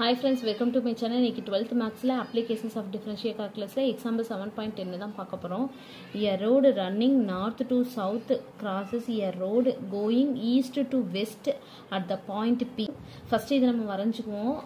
Hi friends, welcome to my channel. இன்னைக்கு 12th mathsல applications of differential calculusல example 7.10 தான் பார்க்க போறோம். A road running north to south crosses a road going east to west at the point P. First இத நம்ம வரைஞ்சுக்குவோம்.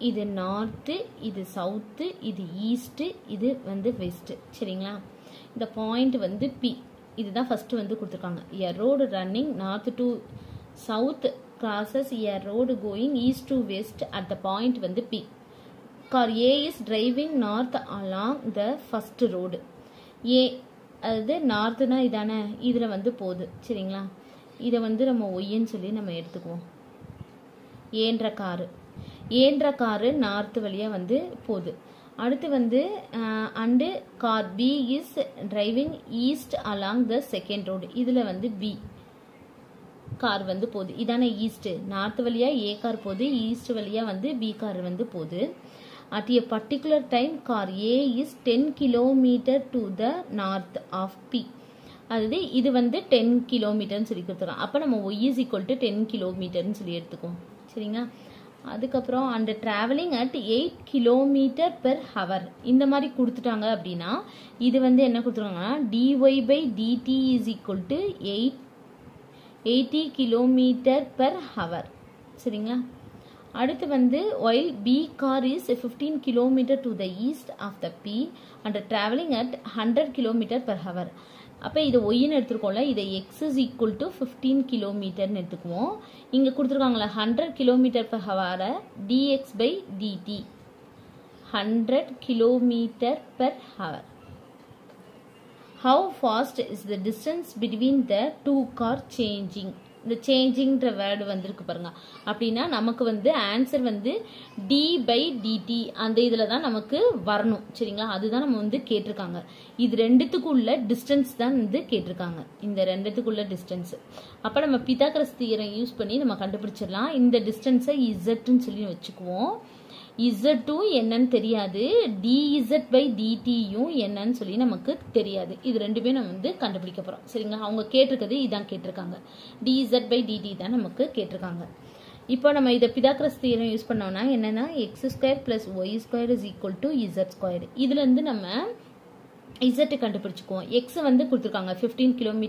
இது north, இது south, இது east, இது வந்து west. சரிங்களா? இந்த பாயிண்ட் வந்து P. இதுதான் first வந்து கொடுத்திருக்காங்க. A road running north to south crosses a road going east to west at the point வந்து P. Car A is driving north along the first road. A அது நார்த்னா இதானே இதுல வந்து போகுது சரிங்களா? இதை வந்து நம்ம ஒய்ன்னு சொல்லி நம்ம எடுத்துக்குவோம். ஏன்ற காரு நார்த் வழியா வந்து போகுது. அடுத்து வந்து and car B is driving east along the second road. இதுல வந்து B கார் வந்து போகுது. இதான ஈஸ்ட் நார்த் வழியா ஏ கார் போகுது, ஈஸ்ட் வழியா வந்து பி கார் வந்து போகுது. At a particular time car A is 10 km to the north of P. அதாவது இது வந்து 10 km சொல்லி கொடுத்துருக்கோம். அப்போ நம்ம y is equal to 10 km சொல்லி எடுத்துக்கோம் சரிங்களா? அதுக்கப்புறம் and traveling at 8 km per hour இந்த மாதிரி கொடுத்துட்டாங்க அப்படின்னா இது வந்து என்ன கொடுத்துருக்காங்கன்னா dy by dt is equal to 80 km per hour சரிங்களா? அடுத்து வந்து while B car is 15 km to the east of the P and traveling at 100 km per hour. அப்போ இதை ஒய்ன்னு எடுத்துருக்கோம்ல, இதை x is equal to 15 km எடுத்துக்குவோம். இங்கே கொடுத்துருக்காங்களா 100 km per hour dx by dt 100 km per hour. How fast is the distance between the two car changing? இந்த சேஞ்சிங்ன்ற word வந்திருக்கு பாருங்க. அப்படின்னா நமக்கு வந்து ஆன்சர் வந்து d by dt அந்த இதில் தான் நமக்கு வரணும் சரிங்களா? அதுதான் நம்ம வந்து கேட்டிருக்காங்க. இது ரெண்டுத்துக்குள்ள டிஸ்டன்ஸ் தான் வந்து கேட்டிருக்காங்க, இந்த ரெண்டுத்துக்குள்ள டிஸ்டன்ஸ். அப்போ நம்ம பித்தாகரஸ் தியரம் யூஸ் பண்ணி நம்ம கண்டுபிடிச்சிடலாம். இந்த டிஸ்டன்ஸை இசட்னு சொல்லி வச்சுக்குவோம். Z2 என்னன்னு தெரியாது, dz by dtயும் என்னன்னு சொல்லி நமக்கு தெரியாது. இது ரெண்டுமே நம்ம வந்து கண்டுபிடிக்க போறோம் சரிங்களா? அவங்க கேட்டிருக்கிறது இதான் கேட்டிருக்காங்க, dz by dt தான் நமக்கு கேட்டிருக்காங்க. இப்போ நம்ம இதை பிதாகரஸ் தியரம் யூஸ் பண்ணோம்னா என்னன்னா x² plus y² is equal to z². இதுல இருந்து நம்ம z கண்டுபிடிச்சுக்குவோம். x வந்து கொடுத்துருக்காங்க 15 km,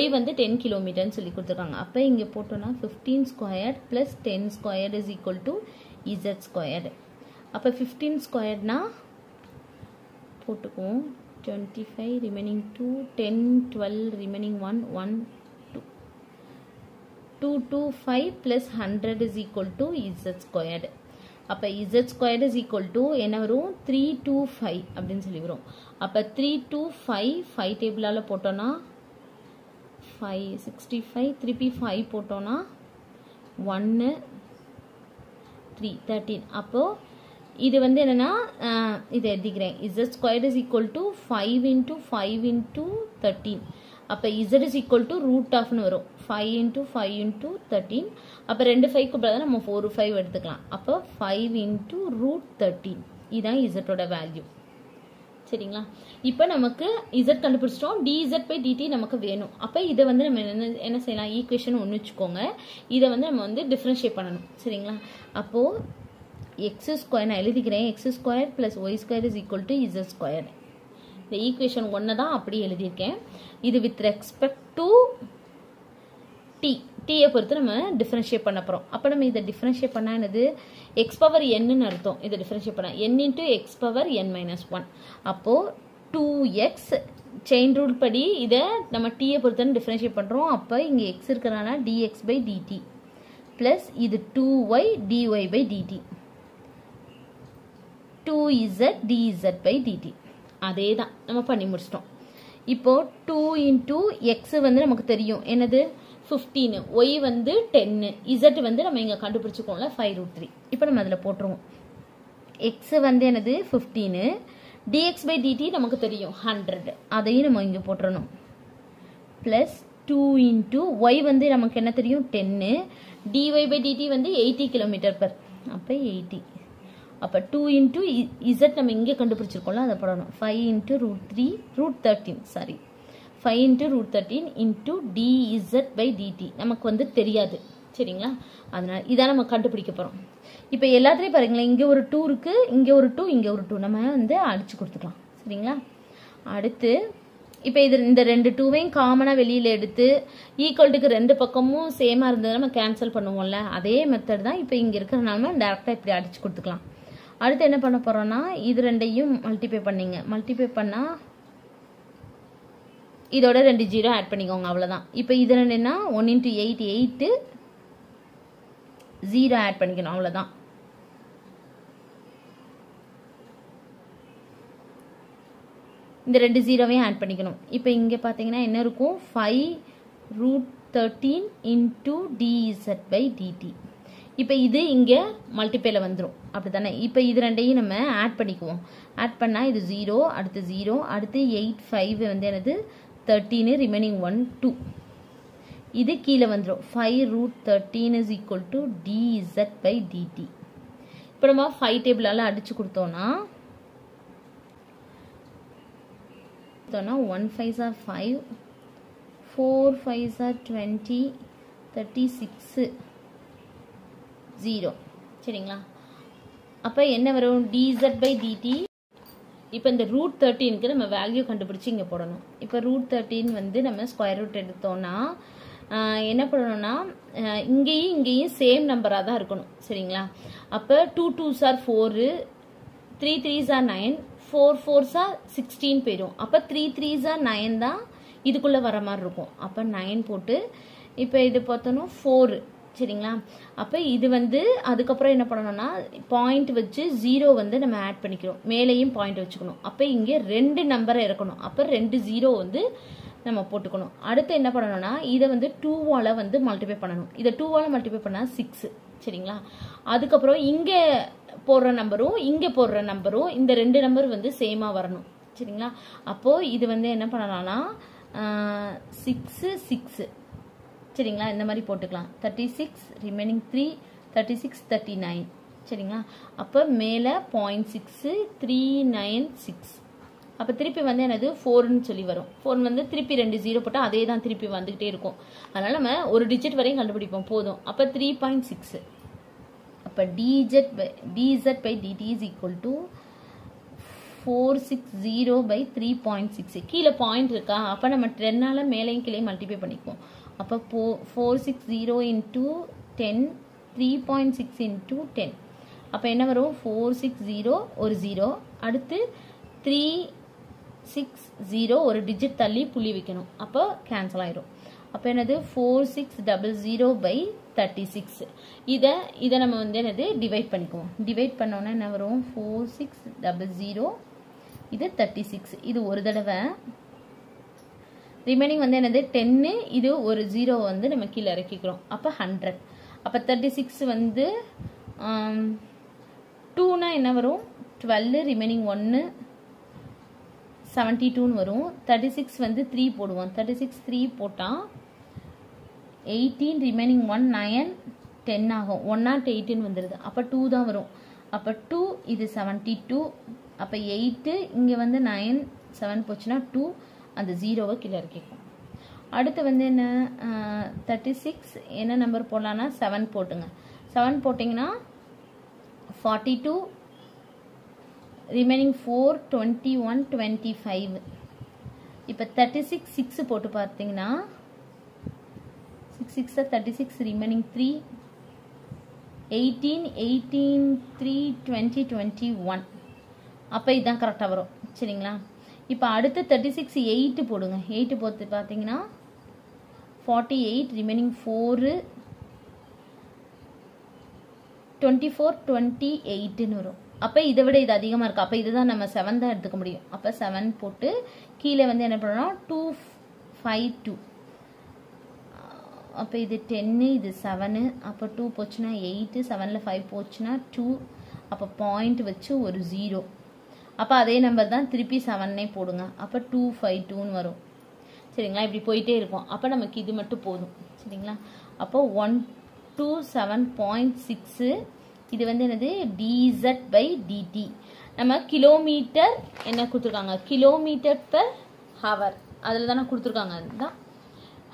y வந்து 10 km சொல்லி கொடுத்துருக்காங்க. அப்போ இங்க போட்டோம்னா 15² plus 10² is equal to z². அப்போ 15² போட்டுக்குவோம். 25 remaining 2 10 12 remaining 1 1 2 2 2 5 plus 100 is equal to z². அப்போ z² is equal to என்ன வரும் 3 2 5 அப்படின்னு சொல்லி வரும். அப்போ 3 2 5 5 டேபிளால் போட்டோன்னா 5 65 திருப்பி 5 போட்டோன்னா 1 3 13. அப்போ இது வந்து என்னன்னா இதை எழுதிக்கிறேன் z² is equal to 5 into 5 into 13. அப்போ z is equal to root ofனு வரும் 5 into 5 into 13. அப்போ 2 5க்கு பதிலாக நம்ம 4 5 எடுத்துக்கலாம். அப்போ 5 into root 13 இதுதான் z-ஓட வேல்யூ சரிங்களா? இப்போ நமக்கு z கண்டுபிடிச்சிட்டோம், dz by dt நமக்கு வேணும். அப்போ இதை வந்து நம்ம என்ன செய்யலாம், ஈக்குவேஷன் ஒன்று வச்சுக்கோங்க. இதை வந்து நம்ம வந்து டிஃப்ரென்ஷியேட் பண்ணணும் சரிங்களா? அப்போது x² நான் எழுதிக்கிறேன், x² plus y² is equal to z². இந்த ஈக்குவேஷன் ஒன்று தான் அப்படி எழுதியிருக்கேன். இது வித் ரெஸ்பெக்ட் டு டீயை பொறுத்து நம்ம டிஃப்ரென்ஷியேட் பண்ண போகிறோம். அப்போ நம்ம இதை டிஃப்ரென்ஷியேட் பண்ணால் என்னது எக்ஸ் பவர் என்னன்னு அர்த்தம். இதை டிஃப்ரென்ஷியேட் பண்ணால் n into x power n minus 1. அப்போது 2x செயின் ரூல் படி இதை நம்ம டீயை பொறுத்து டிஃப்ரென்ஷியேட் பண்ணுறோம். அப்போ இங்கே எக்ஸ் இருக்கிறனால dx by dt ப்ளஸ் இது 2y dy by dt 2z dz by dt. அதே தான் நம்ம பண்ணி முடிச்சிட்டோம். இப்போ 2 into x வந்து நமக்கு தெரியும் என்னது 15, y வந்து 10, z வந்து நம்ம இங்கே கண்டுபிடிச்சிக்கோம்ல 5√3. இப்போ நம்ம அதில் போட்டுருவோம். x வந்து என்னது 15, dx by dt நமக்கு தெரியும் 100, அதையும் நம்ம இங்கே போட்டுறணும். ப்ளஸ் 2 into y வந்து நமக்கு என்ன தெரியும் 10, dy by dt வந்து 80 km/h. அப்போ 80. அப்போ 2 into z நம்ம இங்கே கண்டுபிடிச்சிருக்கோம்ல அதை போடணும். 5 into √13 sorry 5 into √13 into dz by dt நமக்கு வந்து தெரியாது சரிங்களா? அதனால் இதான் நம்ம கண்டுபிடிக்க போகிறோம். இப்போ எல்லாத்துலேயும் பாருங்களேன், இங்கே ஒரு 2 இருக்குது, இங்கே ஒரு 2, இங்கே ஒரு 2 நம்ம வந்து அடித்து கொடுத்துக்கலாம். சரிங்களா? அடுத்து இப்போ இந்த ரெண்டு 2வையும் காமனாக வெளியில் எடுத்து ஈக்குவல்ட்டுக்கு ரெண்டு பக்கமும் சேமாக இருந்தது நம்ம கேன்சல் பண்ணுவோம்ல, அதே மெத்தட் தான் இப்போ இங்கே இருக்கிறனால டேரெக்டாக இப்படி அடித்து கொடுத்துக்கலாம். அடுத்து என்ன பண்ண போகிறோன்னா, இது ரெண்டையும் மல்டிப்ளை பண்ணிங்க. மல்டிப்ளை பண்ணால் இதோட 2 0 ஆட் பண்ணிக்கோங்க, அவ்வளோதான். இப்போ இது என்னன்னா 1 × 8 8 0 ஆட் பண்ணிக்கணும், அவ்வளோதான். இந்த 2 0வையும் ஆட் பண்ணிக்கணும். இப்போ இங்கே பார்த்தீங்கன்னா என்ன இருக்கும், 5√13 × dz/dt. இப்போ இது இங்கே மல்டிப்ளேல வந்துடும், அப்படி தானே? இப்போ இது ரெண்டையும் நம்ம ஆட் பண்ணிக்குவோம். ஆட் பண்ணால் இது 0, அடுத்து 0, அடுத்து 8 5 வந்து என்னது 13, ரிமைனிங் 1 2. இது கீழே வந்துடும். 5√13 = dz/dt. இப்போ நம்ம 5 டேபிளால் அடித்து கொடுத்தோன்னா 1 5s are 5, 4 5s are 20, 36 0. சரிங்களா? அப்போ என்ன வரும், dz/dt. இப்போ இந்த √13க்கு நம்ம வேல்யூ கண்டுபிடிச்சி இங்கே போடணும். இப்போ √13 வந்து நம்ம ஸ்கொயர் ரூட் எடுத்தோம்னா என்ன பண்ணணும்னா, இங்கேயும் சேம் நம்பராக தான் இருக்கணும். சரிங்களா? அப்போ 2 2s are 4, 3 3s are 9, 4 4s are 16 போயிடும். அப்போ 3 3s are 9 தான் இதுக்குள்ளே வர மாதிரி இருக்கும். அப்போ 9 போட்டு இப்போ இது பார்த்தோன்னா 4. சரிங்களா? அப்போ இது வந்து அதுக்கப்புறம் என்ன பண்ணணும்னா, பாயிண்ட் வச்சு 0 வந்து நம்ம ஆட் பண்ணிக்கிறோம், மேலேயும் பாயிண்ட் வச்சுக்கணும். அப்போ இங்கே 2 நம்பரை இறக்கணும். அப்போ 2 0 வந்து நம்ம போட்டுக்கணும். அடுத்து என்ன பண்ணணும்னா, இதை வந்து 2வால் வந்து மல்டிப்ளை பண்ணணும். இதை 2வால் மல்டிப்ளை பண்ணால் 6. சரிங்களா? அதுக்கப்புறம் இங்கே போடுற நம்பரும் இங்கே போடுற நம்பரும் இந்த 2 நம்பர் வந்து சேமாக வரணும். சரிங்களா? அப்போது இது வந்து என்ன பண்ணலாம்னா 6 6. சரிங்களா? இந்த மாதிரி போட்டுக்கலாம். 36, ரிமைனிங் 3, 36 39. சரிங்களா? அப்போ மேலே 0.6 396. அப்போ திருப்பி வந்து என்னது 4ன்னு சொல்லி வரும். 4 வந்து திருப்பி 2 0 போட்டால் அதே தான் திருப்பி வந்துக்கிட்டே இருக்கும். அதனால் நம்ம ஒரு டிஜிட் வரையும் கண்டுபிடிப்போம், போதும். அப்போ 3.6. அப்போ dz/dt = 460/3.6. கீழே பாயிண்ட் இருக்கா, அப்போ நம்ம 10ஆல் மேலேயும் கீழே மல்டிப்ளை பண்ணிக்குவோம். அப்போ 460 × 10, 3.6 × 10. அப்போ என்ன வரும், 460 ஒரு 0, அடுத்து 360 ஒரு டிஜிட் தள்ளி புள்ளி வைக்கணும். அப்போ கேன்சல் ஆயிரும். அப்போ என்னது 4600/36. இதை நம்ம வந்து என்னது டிவைட் பண்ணிக்குவோம். டிவைட் பண்ணோன்னா என்ன வரும், 4600, இது 36. இது ஒரு தடவை. ரிமைனிங் வந்து என்னது 10, இது ஒரு 0 வந்து நம்ம கீழே இறக்கிக்கிறோம். அப்போ 100. அப்போ 36 வந்து 2னா என்ன வரும், 12, ரிமைனிங் 1 72ன்னு வரும். 36 வந்து 3 போடுவோம். 36 3 போட்டால் 18, ரிமைனிங் 1 9 10 ஆகும். 108ன்னு வந்துடுது. அப்போ 2 தான் வரும். அப்போ 2, இது 72. அப்போ 8, இங்கே வந்து 9 7 போச்சுன்னா 2, அந்த 0வை கீழே இறக்கிக்கும். அடுத்து வந்து என்ன, 36 என்ன நம்பர் போடலான்னா 7 போட்டுங்க. 7 போட்டிங்கன்னா 42, ரிமைனிங் 4 21 25. இப்போ 36 6 போட்டு பார்த்தீங்கன்னா 6 6 36, ரிமைனிங் 3 18 18 3 20 21. அப்போ இதுதான் கரெக்டாக வரும். சரிங்களா? இப்போ அடுத்து 36 8 போடுங்க. 8 போட்டு பார்த்தீங்கன்னா 48, ரிமைனிங் 4 24 28ன்னு வரும். அப்போ இதை விட இது அதிகமாக இருக்குது. அப்போ இதுதான் நம்ம 7 தான் எடுத்துக்க முடியும். அப்போ 7 போட்டு கீழே வந்து என்ன பண்ணணும், 252. அப்போ இது 10, இது 7. அப்போ 2 போச்சுன்னா 8, 7ல் 5 போச்சுன்னா 2. அப்போ பாயிண்ட் வச்சு ஒரு 0. அப்போ அதே நம்பர் தான் திருப்பி 7னே போடுங்க. அப்போ 252ன்னு வரும். சரிங்களா? இப்படி போயிட்டே இருக்கும். அப்போ நமக்கு இது மட்டும் போதும். சரிங்களா? அப்போ 127.6. இது வந்து என்னது, dz/dt. நம்ம கிலோமீட்டர் என்ன கொடுத்துருக்காங்க, கிலோமீட்டர் பெர் ஹவர் அதில் தானே கொடுத்துருக்காங்க. அதுதான்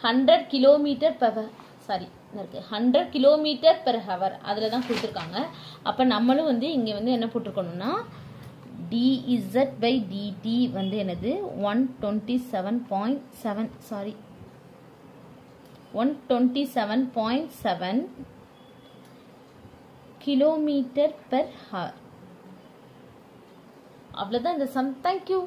100 km/h, சாரி இருக்கு 100 கிலோமீட்டர் பெர் ஹவர் அதில் தான் கொடுத்துருக்காங்க. அப்போ நம்மளும் வந்து இங்கே வந்து என்ன போட்டிருக்கணும்னா dz by dt வந்து என்னது 127.7 சாரி 127.7 கிலோமீட்டர் பெர் ஹவர். அவ்வளோதான் இந்த சம். தேங்க்யூ.